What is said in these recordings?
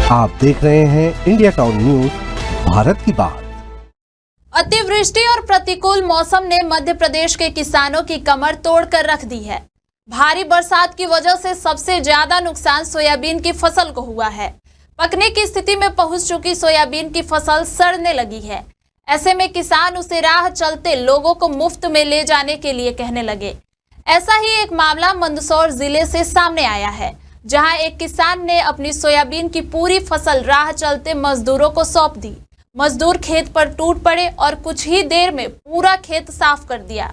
आप देख रहे हैं इंडिया टाउन न्यूज, भारत की बात। अतिवृष्टि और प्रतिकूल मौसम ने मध्य प्रदेश के किसानों की कमर तोड़कर रख दी है। भारी बरसात की वजह से सबसे ज्यादा नुकसान सोयाबीन की फसल को हुआ है। पकने की स्थिति में पहुंच चुकी सोयाबीन की फसल सड़ने लगी है। ऐसे में किसान उसे राह चलते लोगों को मुफ्त में ले जाने के लिए कहने लगे। ऐसा ही एक मामला मंदसौर जिले से सामने आया है, जहां एक किसान ने अपनी सोयाबीन की पूरी फसल राह चलते मजदूरों को सौंप दी। मजदूर खेत पर टूट पड़े और कुछ ही देर में पूरा खेत साफ कर दिया।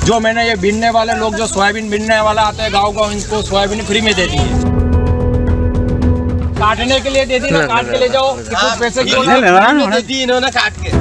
जो मैंने ये बीनने वाले लोग जो सोयाबीन बीनने वाला आते हैं गांव इनको सोयाबीन फ्री में दे दी है। काटने के लिए दे दी ना, काट के ले जाओ, कुछ पैसे दे दी इन्होंने काट के।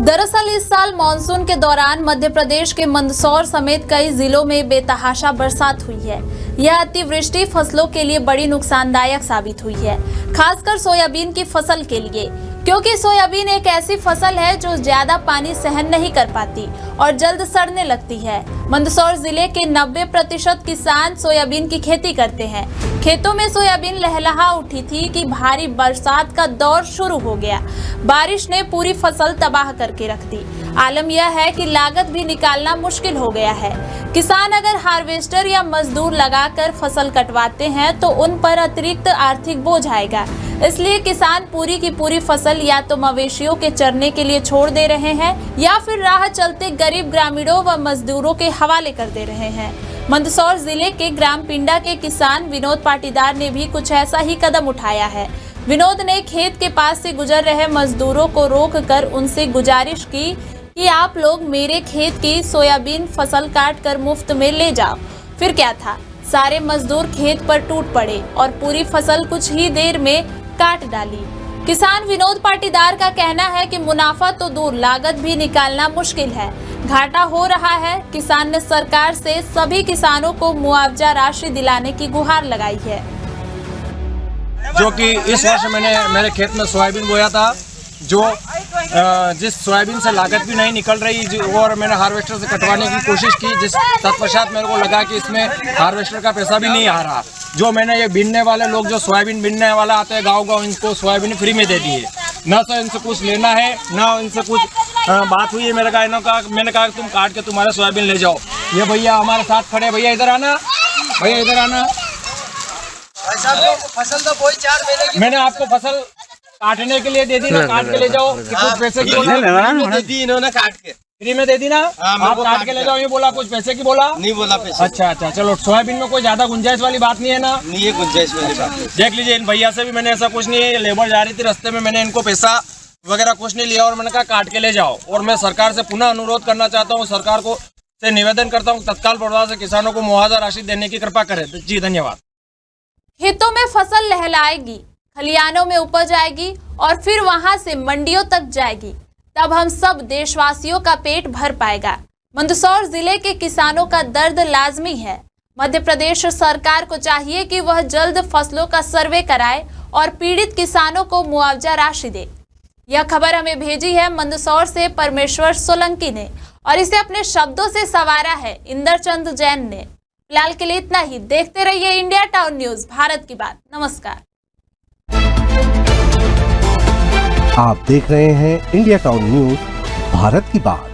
दरअसल इस साल मानसून के दौरान मध्य प्रदेश के मंदसौर समेत कई जिलों में बेतहाशा बरसात हुई है। यह अतिवृष्टि फसलों के लिए बड़ी नुकसानदायक साबित हुई है, खासकर सोयाबीन की फसल के लिए, क्योंकि सोयाबीन एक ऐसी फसल है जो ज्यादा पानी सहन नहीं कर पाती और जल्द सड़ने लगती है। मंदसौर जिले के 90% किसान सोयाबीन की खेती करते हैं। खेतों में सोयाबीन लहलहा उठी थी कि भारी बरसात का दौर शुरू हो गया। बारिश ने पूरी फसल तबाह करके रख दी। आलम यह है कि लागत भी निकालना मुश्किल हो गया है। किसान अगर हार्वेस्टर या मजदूर लगाकर फसल कटवाते हैं तो उन पर अतिरिक्त आर्थिक बोझ आएगा। इसलिए किसान पूरी की पूरी फसल या तो मवेशियों के चरने के लिए छोड़ दे रहे हैं या फिर राह चलते गरीब ग्रामीणों व मजदूरों के हवाले कर दे रहे हैं। मंदसौर जिले के ग्राम पिंडा के किसान विनोद पाटीदार ने भी कुछ ऐसा ही कदम उठाया है। विनोद ने खेत के पास से गुजर रहे मजदूरों को रोककर उनसे गुजारिश की कि आप लोग मेरे खेत की सोयाबीन फसल काट कर मुफ्त में ले जाओ। फिर क्या था, सारे मजदूर खेत पर टूट पड़े और पूरी फसल कुछ ही देर में काट डाली। किसान विनोद पाटीदार का कहना है कि मुनाफा तो दूर, लागत भी निकालना मुश्किल है, घाटा हो रहा है। किसान ने सरकार से सभी किसानों को मुआवजा राशि दिलाने की गुहार लगाई है। जो कि इस वर्ष मैंने मेरे खेत में सोयाबीन बोया था, जो जिस सोयाबीन से लागत भी नहीं निकल रही और मैंने हार्वेस्टर से कटवाने की कोशिश की, जिस तत्पश्चात मेरे को लगा कि इसमें हार्वेस्टर का पैसा भी नहीं आ रहा। जो मैंने ये बीनने वाले लोग जो सोयाबीन बीनने वाला आते हैं गांव इनको सोयाबीन फ्री में दे दी है। न तो इनसे कुछ लेना है, न इनसे कुछ बात हुई है। मैंने कहा तुम काट के तुम्हारे सोयाबीन ले जाओ। ये भैया हमारे साथ खड़े, भैया इधर आना, भैया इधर आना। फसल तो कोई 4 महीने की मैंने आपको फसल काटने के लिए दे दी ना, काट के ले जाओ, कुछ पैसे की दे दी इन्होंने काट के फ्री में दे दी ना। आप काट के ले जाओ, ये बोला, कुछ पैसे की बोला नहीं बोला पैसे। अच्छा, चलो सोयाबीन में कोई ज्यादा गुंजाइश वाली बात नहीं है ना? नहीं है गुंजाइश वाली बात। देख लीजिए, इन भैया से भी मैंने ऐसा कुछ नहीं है, लेबर जा रही थी रास्ते में, मैंने इनको पैसा वगैरह कुछ नहीं लिया और मैंने कहा काट के ले जाओ। और मैं सरकार से पुनः अनुरोध करना चाहता हूँ, सरकार को से निवेदन करता हूँ, तत्काल प्रभाव से किसानों को मुआवजा राशि देने की कृपा करें। जी धन्यवाद। खेतों में फसल लहलाएगी, खलियानों में उपज आएगी और फिर वहां से मंडियों तक जाएगी, तब हम सब देशवासियों का पेट भर पाएगा। मंदसौर जिले के किसानों का दर्द लाजमी है। मध्य प्रदेश सरकार को चाहिए कि वह जल्द फसलों का सर्वे कराए और पीड़ित किसानों को मुआवजा राशि दे। यह खबर हमें भेजी है मंदसौर से परमेश्वर सोलंकी ने और इसे अपने शब्दों से संवारा है इंद्रचंद जैन ने। फिलहाल के लिए इतना ही। देखते रहिए इंडिया टाउन न्यूज, भारत की बात। नमस्कार। आप देख रहे हैं इंडिया टाउन न्यूज, भारत की बात।